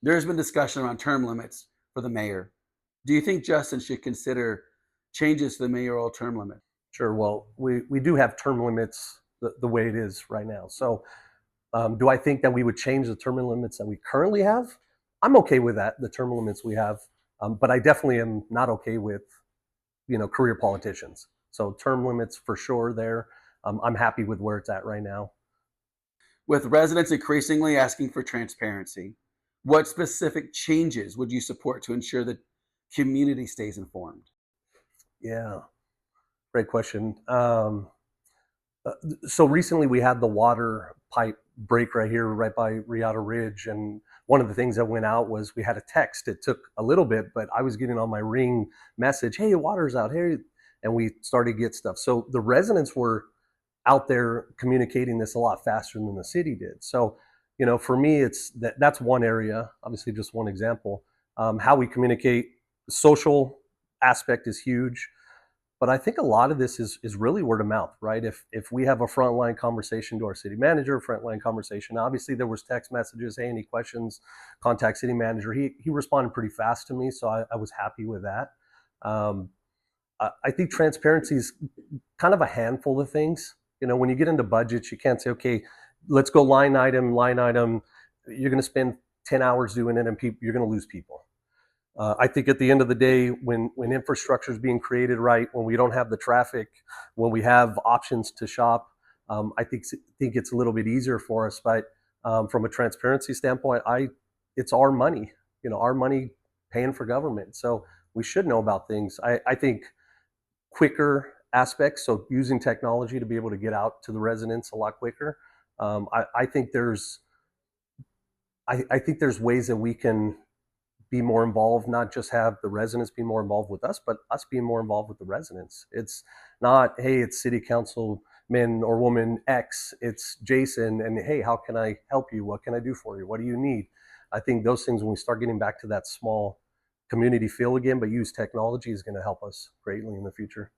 There's been discussion around term limits for the mayor. Do you think Justin should consider changes to the mayoral term limit? Sure. Well, we do have term limits the way it is right now. So, do I think that we would change the term limits that we currently have? I'm okay with that, the term limits we have, but I definitely am not okay with career politicians. So term limits for sure there. I'm happy with where it's at right now. With residents increasingly asking for transparency, what specific changes would you support to ensure that community stays informed? Yeah, great question. Uh, so recently we had the water pipe break right here, right by Riata Ridge, and one of the things that went out was we had a text. It took a little bit, but I was getting on my Ring message, "Hey, water's out here," and we started to get stuff. So the residents were out there communicating this a lot faster than the city did. So, for me, it's that's one area. Obviously, just one example. How we communicate, the social aspect is huge. But I think a lot of this is really word of mouth, right? If we have a frontline conversation to our city manager, frontline conversation. Obviously, there was text messages. Hey, any questions? Contact city manager. He responded pretty fast to me, so I was happy with that. Um, I think transparency is kind of a handful of things. When you get into budgets, you can't say, okay, let's go line item, line item. You're going to spend 10 hours doing it, and you're going to lose people. I think at the end of the day, when infrastructure is being created right, when we don't have the traffic, when we have options to shop, I think it's a little bit easier for us. But from a transparency standpoint, it's our money, our money paying for government, so we should know about things. I think quicker aspects, so using technology to be able to get out to the residents a lot quicker. I think there's ways that we can be more involved, not just have the residents be more involved with us, but us being more involved with the residents. It's not, hey, it's city councilman or woman X, it's Jason, and hey, how can I help you? What can I do for you? What do you need? I think those things, when we start getting back to that small community feel again, but use technology, is going to help us greatly in the future.